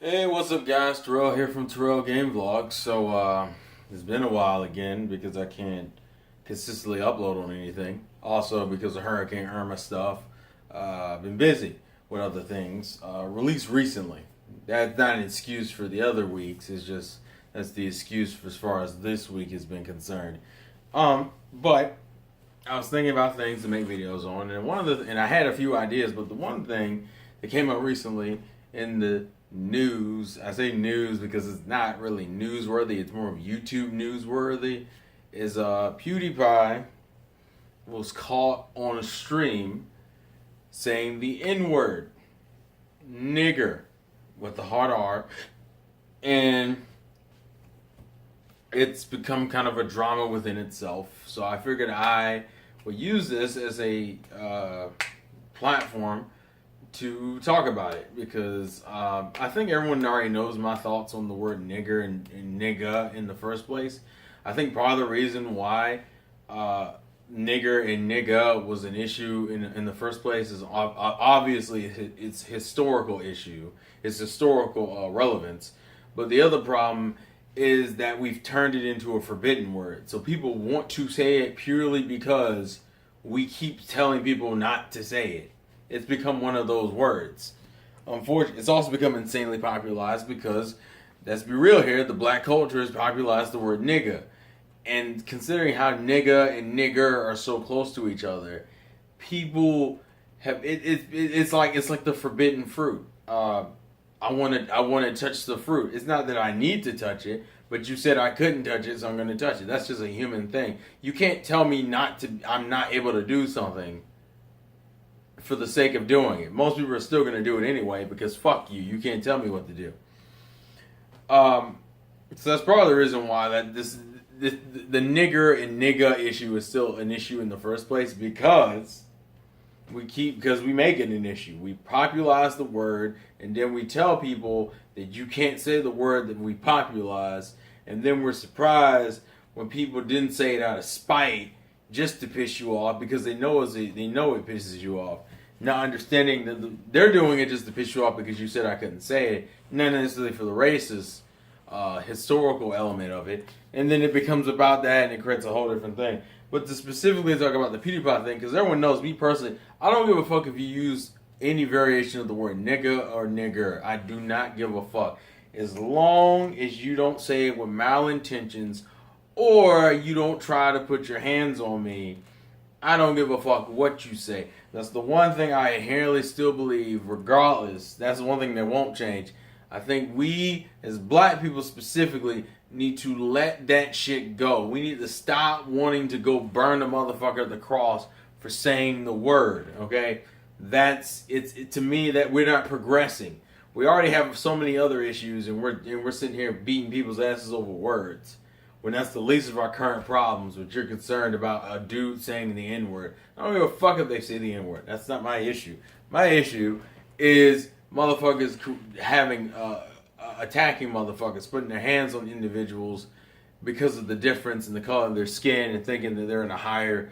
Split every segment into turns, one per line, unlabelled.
Hey, what's up, guys? Terrell here from Terrell Game Vlogs. It's been a while again because I can't consistently upload on anything. Also, because of Hurricane Irma stuff, I've been busy with other things. Released recently. That's not an excuse for the other weeks. It's just that's the excuse for as far as this week has been concerned. But I was thinking about things to make videos on, and and I had a few ideas, but the one thing that came up recently in the news, I say news because it's not really newsworthy, it's more of YouTube newsworthy, is PewDiePie was caught on a stream saying the N-word, nigger, with the hard R, and it's become kind of a drama within itself. So I figured I would use this as a platform to talk about it because I think everyone already knows my thoughts on the word nigger and nigga in the first place. I think part of the reason why nigger and nigga was an issue in the first place is obviously it's historical issue. It's historical relevance. But the other problem is that we've turned it into a forbidden word. So people want to say it purely because we keep telling people not to say it. It's become one of those words. Unfortunately, it's also become insanely popularized because, let's be real here, the black culture has popularized the word nigga. And considering how nigga and nigger are so close to each other, people have it's like the forbidden fruit. I want to touch the fruit. It's not that I need to touch it, but you said I couldn't touch it, so I'm going to touch it. That's just a human thing. You can't tell me not to. I'm not able to do something for the sake of doing it. Most people are still going to do it anyway because fuck you. You can't tell me what to do. So that's probably the reason why the nigger and nigga issue is still an issue in the first place because we make it an issue. We popularize the word and then we tell people that you can't say the word that we popularized, and then we're surprised when people didn't say it out of spite just to piss you off because they know it pisses you off. Not understanding that they're doing it just to piss you off because you said I couldn't say it, not necessarily for the racist historical element of it, and then it becomes about that and it creates a whole different thing. But to specifically talk about the PewDiePie thing, because everyone knows me personally, I don't give a fuck if you use any variation of the word nigga or nigger. I do not give a fuck. As long as you don't say it with malintentions or you don't try to put your hands on me, I don't give a fuck what you say. That's the one thing I inherently still believe, regardless. That's the one thing that won't change. I think we, as black people specifically, need to let that shit go. We need to stop wanting to go burn a motherfucker at the cross for saying the word, okay? To me that we're not progressing. We already have so many other issues and we're sitting here beating people's asses over words. When that's the least of our current problems, but you're concerned about a dude saying the N-word. I don't give a fuck if they say the N-word. That's not my issue. My issue is motherfuckers attacking motherfuckers, putting their hands on individuals because of the difference in the color of their skin and thinking that they're in a higher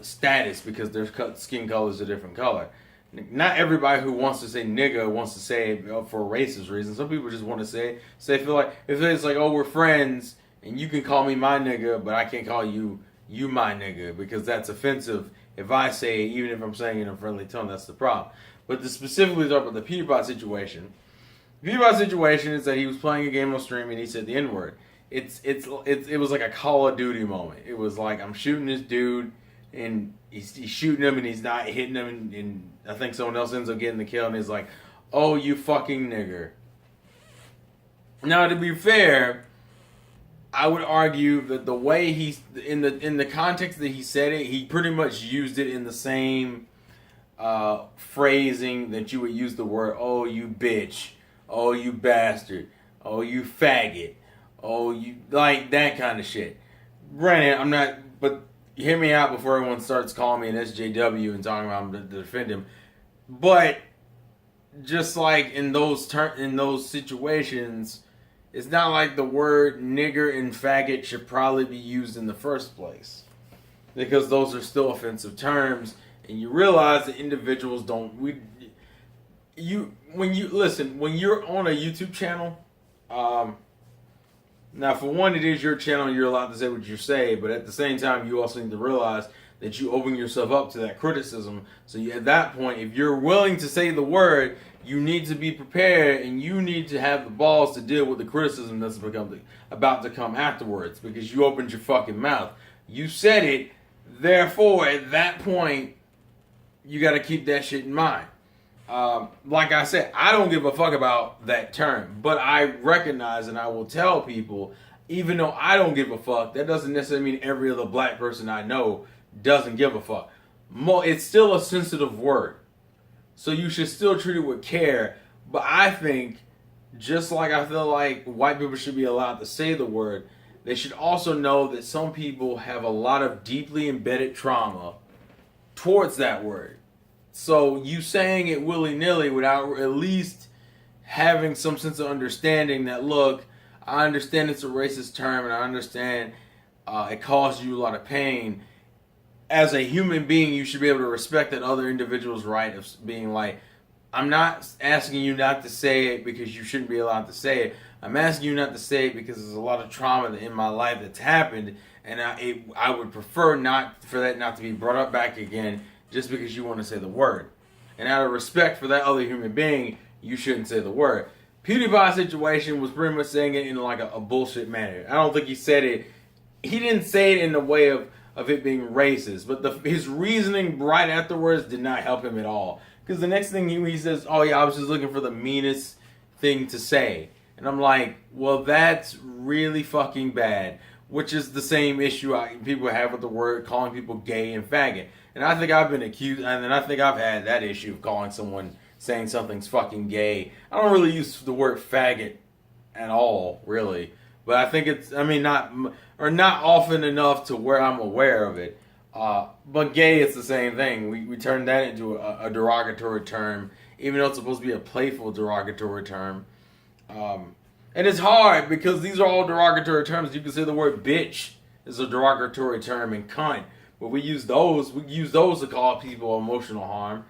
status because their skin color is a different color. Not everybody who wants to say nigga wants to say it for a racist reason. Some people just want to say feel like if it's like, oh, we're friends and you can call me my nigga, but I can't call you my nigga because that's offensive. If I say it, even if I'm saying it in a friendly tone, that's the problem. But to specifically talk about the PewDiePie situation, the PewDiePie situation is that he was playing a game on stream and he said the N-word. It was like a Call of Duty moment. It was like I'm shooting this dude and he's shooting him and he's not hitting him and I think someone else ends up getting the kill and he's like, oh, you fucking nigger. Now to be fair, I would argue that the way he's in the context that he said it, he pretty much used it in the same phrasing that you would use the word, oh, you bitch, oh, you bastard, oh, you faggot, oh, you, like that kind of shit. Granted, I'm not, but hear me out before everyone starts calling me an SJW and talking about him to defend him. But just like in those situations, it's not like the word nigger and faggot should probably be used in the first place because those are still offensive terms, and you realize that individuals don't. when you're on a YouTube channel, now for one, it is your channel. You're allowed to say what you say, but at the same time, you also need to realize that you open yourself up to that criticism. So at that point, if you're willing to say the word, you need to be prepared, and you need to have the balls to deal with the criticism that's about to come afterwards, because you opened your fucking mouth. You said it. Therefore, at that point, you got to keep that shit in mind. Like I said, I don't give a fuck about that term, but I recognize and I will tell people, even though I don't give a fuck, that doesn't necessarily mean every other black person I know doesn't give a fuck. It's still a sensitive word, so you should still treat it with care. But I think, just like I feel like white people should be allowed to say the word, they should also know that some people have a lot of deeply embedded trauma towards that word. So you saying it willy-nilly without at least having some sense of understanding that, look, I understand it's a racist term, and I understand it caused you a lot of pain. As a human being, you should be able to respect that other individual's right of being like, I'm not asking you not to say it because you shouldn't be allowed to say it. I'm asking you not to say it because there's a lot of trauma in my life that's happened, and I would prefer not for that not to be brought up back again just because you want to say the word. And out of respect for that other human being, you shouldn't say the word. PewDiePie's situation was pretty much saying it in like a bullshit manner. I don't think he said it. He didn't say it in the way of it being racist, but his reasoning right afterwards did not help him at all. Because the next thing he says, oh yeah, I was just looking for the meanest thing to say. And I'm like, well, that's really fucking bad. Which is the same issue people have with the word, calling people gay and faggot. And I think I've been accused, and I think I've had that issue of calling someone, saying something's fucking gay. I don't really use the word faggot at all, really. But I think not often enough to where I'm aware of it. But gay, it's the same thing. We turned that into a derogatory term, even though it's supposed to be a playful derogatory term. And it's hard because these are all derogatory terms. You can say the word bitch is a derogatory term, and cunt. But we use those to call people emotional harm.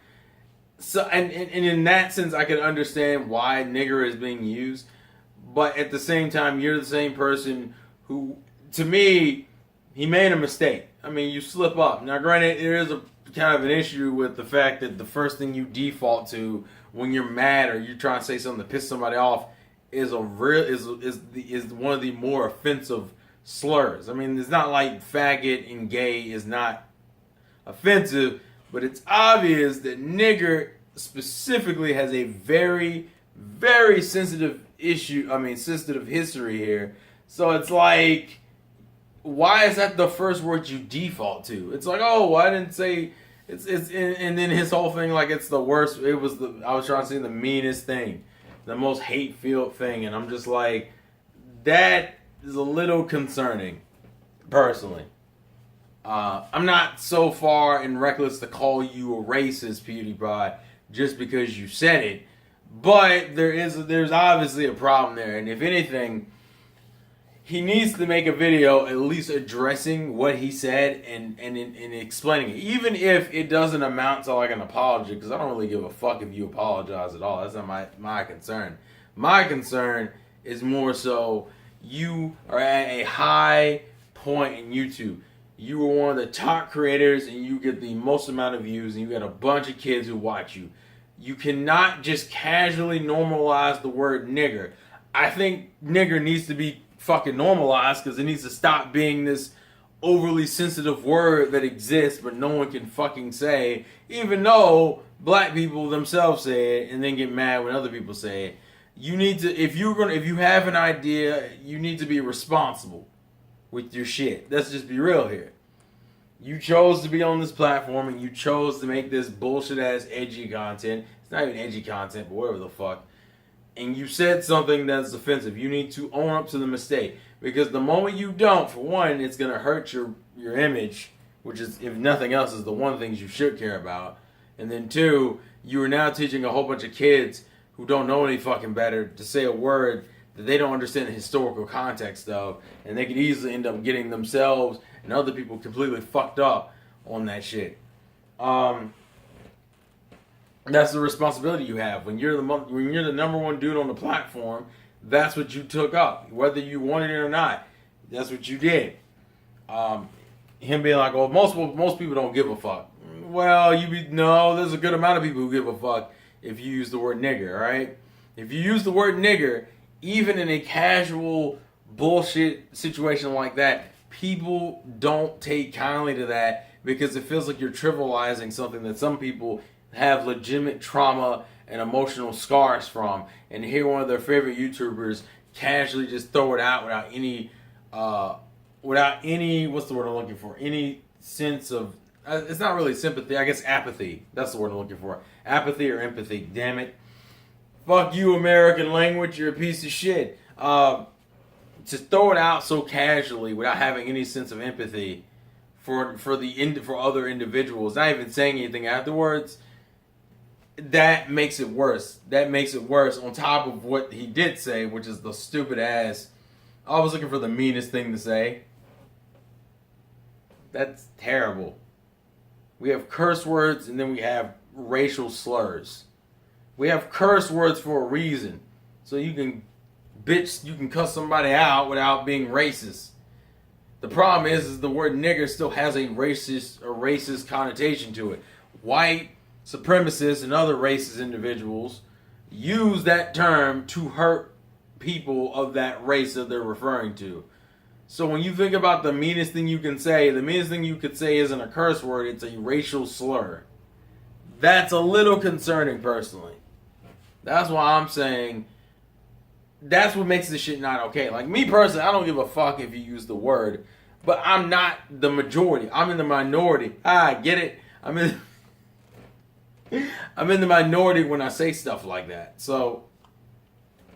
So and in that sense, I can understand why nigger is being used. But at the same time, you're the same person who, to me, he made a mistake. I mean, you slip up. Now, granted, there is a kind of an issue with the fact that the first thing you default to when you're mad or you're trying to say something to piss somebody off is one of the more offensive slurs. I mean, it's not like faggot and gay is not offensive, but it's obvious that nigger specifically has a very, very sensitive sensitive history here. So it's like, why is that the first word you default to? It's like, oh, I didn't say and then his whole thing, like, it's the worst. I was trying to say the meanest thing, the most hate-filled thing, and I'm just like, that is a little concerning, personally. I'm not so far and reckless to call you a racist, PewDiePie, just because you said it, but there's obviously a problem there, and if anything, he needs to make a video at least addressing what he said and explaining it, even if it doesn't amount to like an apology, because I don't really give a fuck if you apologize at all. That's not my concern. My concern is more so you are at a high point in YouTube. You are one of the top creators and you get the most amount of views and you got a bunch of kids who watch you. You cannot just casually normalize the word nigger. I think nigger needs to be fucking normalized because it needs to stop being this overly sensitive word that exists but no one can fucking say, even though black people themselves say it and then get mad when other people say it. You need to, if you have an idea, you need to be responsible with your shit. Let's just be real here. You chose to be on this platform and you chose to make this bullshit ass edgy content. It's not even edgy content, but whatever the fuck. And you said something that's offensive. You need to own up to the mistake. Because the moment you don't, for one, it's going to hurt your image, which is, if nothing else, is the one thing you should care about. And then two, you are now teaching a whole bunch of kids who don't know any fucking better to say a word that they don't understand the historical context of. And they could easily end up getting themselves and other people completely fucked up on that shit. Like That's the responsibility you have when you're the number one dude on the platform. That's what you took up, whether you wanted it or not. That's what you did. Him being like, "Oh, most people don't give a fuck." Well, no. There's a good amount of people who give a fuck if you use the word nigger, right? If you use the word nigger, even in a casual bullshit situation like that, people don't take kindly to that because it feels like you're trivializing something that some people have legitimate trauma and emotional scars from, and hear one of their favorite YouTubers casually just throw it out without any what's the word I'm looking for? Any sense of it's not really sympathy, I guess apathy. That's the word I'm looking for. Apathy or empathy. Damn it. Fuck you, American language. You're a piece of shit. Just throw it out so casually without having any sense of empathy for other individuals, not even saying anything afterwards. That makes it worse. That makes it worse on top of what he did say, which is the stupid ass. I was looking for the meanest thing to say. That's terrible. We have curse words and then we have racial slurs. We have curse words for a reason. So you can cuss somebody out without being racist. The problem is the word nigger still has a racist connotation to it. White supremacists and other racist individuals use that term to hurt people of that race that they're referring to. So when you think about the meanest thing you can say, the meanest thing you could say isn't a curse word, it's a racial slur. That's a little concerning personally. That's why I'm saying that's what makes this shit not okay. Like me personally, I don't give a fuck if you use the word, but I'm not the majority. I'm in the minority. Get it? I'm in the minority when I say stuff like that. So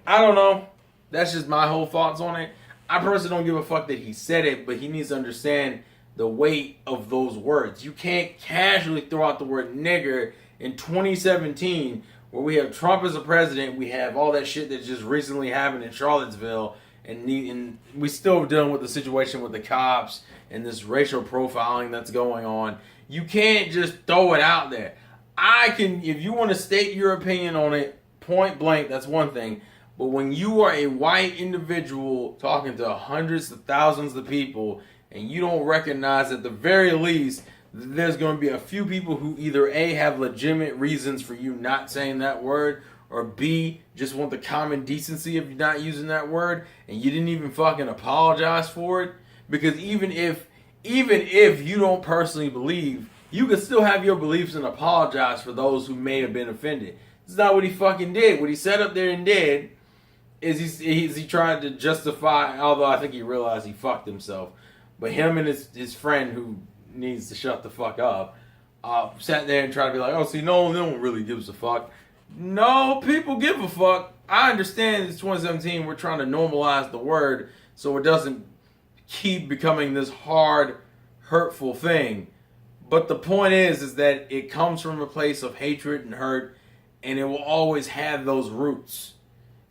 I don't know. That's just my whole thoughts on it. I personally don't give a fuck that he said it, but he needs to understand the weight of those words. You can't casually throw out the word nigger in 2017 where we have Trump as a president, we have all that shit that just recently happened in Charlottesville, and we still dealing with the situation with the cops and this racial profiling that's going on. You can't just throw it out there. If you want to state your opinion on it, point blank, that's one thing. But when you are a white individual talking to hundreds of thousands of people and you don't recognize at the very least that there's going to be a few people who either A, have legitimate reasons for you not saying that word, or B, just want the common decency of you not using that word, and you didn't even fucking apologize for it. Because even if you don't personally believe, you can still have your beliefs and apologize for those who may have been offended. This is not what he fucking did. What he sat up there and did is he tried to justify, although I think he realized he fucked himself, but him and his friend who needs to shut the fuck up, sat there and tried to be like, oh, see, no one really gives a fuck. No, people give a fuck. I understand it's 2017, we're trying to normalize the word so it doesn't keep becoming this hard, hurtful thing. But the point is that it comes from a place of hatred and hurt, and it will always have those roots.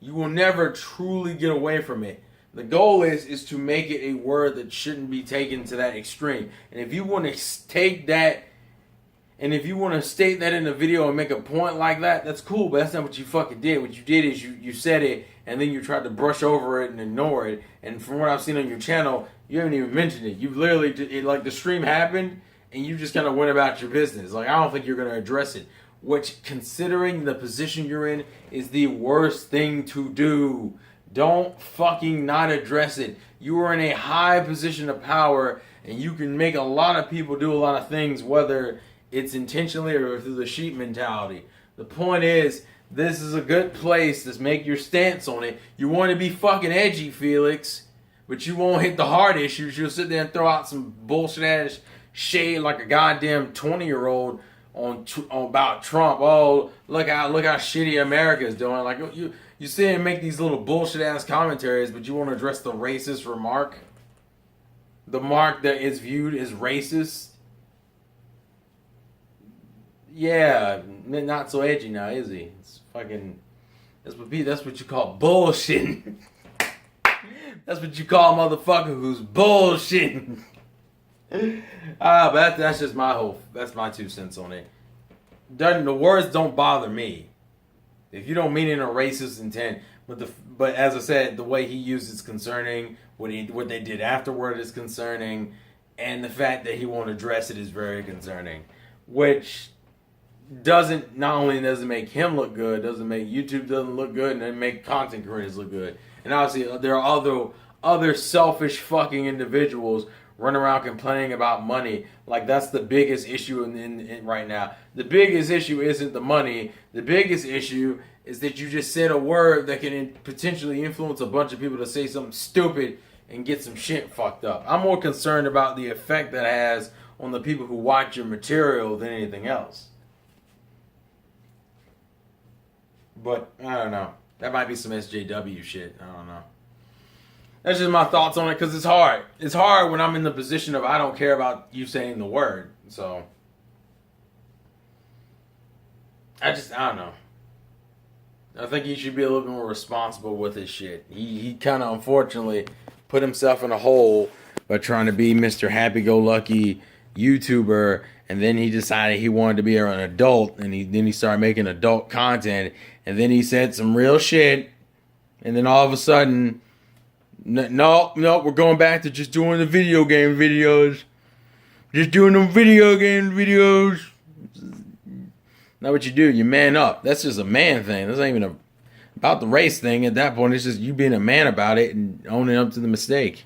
You will never truly get away from it. The goal is to make it a word that shouldn't be taken to that extreme. And if you want to take that, and if you want to state that in a video and make a point like that, that's cool, but that's not what you fucking did. What you did is you said it, and then you tried to brush over it and ignore it. And from what I've seen on your channel, you haven't even mentioned it. You've literally, like the stream happened, and you just kind of went about your business. Like, I don't think you're going to address it. Which, considering the position you're in, is the worst thing to do. Don't fucking not address it. You are in a high position of power, and you can make a lot of people do a lot of things, whether it's intentionally or through the sheep mentality. The point is, this is a good place to make your stance on it. You want to be fucking edgy, Felix, but you won't hit the hard issues. You'll sit there and throw out some bullshit ass shade like a goddamn 20-year-old on about Trump. Oh, look how shitty America is doing. Like you sit and make these little bullshit ass commentaries, but you want to address the racist remark, the mark that is viewed as racist. Yeah, not so edgy now, is he? It's fucking. That's what you call bullshit. That's what you call a motherfucker who's bullshitting. But that's just that's my 2 cents on it. the words don't bother me. If you don't mean it in a racist intent, but as I said, the way he used is concerning. What they did afterward is concerning, and the fact that he won't address it is very concerning. Which not only doesn't make him look good, doesn't make YouTube doesn't look good, and then make content creators look good. And obviously, there are other selfish fucking individuals run around complaining about money. Like, that's the biggest issue in right now. The biggest issue isn't the money. The biggest issue is that you just said a word that can potentially influence a bunch of people to say something stupid and get some shit fucked up. I'm more concerned about the effect that has on the people who watch your material than anything else. But, I don't know. That might be some SJW shit. I don't know. That's just my thoughts on it, because it's hard. It's hard when I'm in the position of I don't care about you saying the word. So, I don't know. I think he should be a little bit more responsible with his shit. He kind of, unfortunately, put himself in a hole by trying to be Mr. Happy-Go-Lucky YouTuber, and then he decided he wanted to be an adult, and then he started making adult content, and then he said some real shit, and then all of a sudden, no, we're going back to just doing the video game videos. Just doing them video game videos. Not what you do. You man up. That's just a man thing. That's not even about the race thing. At that point, it's just you being a man about it and owning up to the mistake.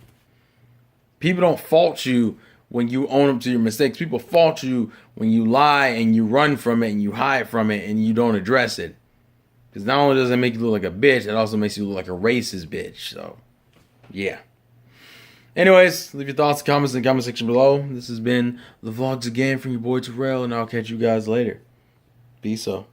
People don't fault you when you own up to your mistakes. People fault you when you lie and you run from it and you hide from it and you don't address it. Because not only does it make you look like a bitch, it also makes you look like a racist bitch. So, yeah. Anyways, leave your thoughts and comments in the comment section below. This has been the vlogs again from your boy Terrell, and I'll catch you guys later. Peace out.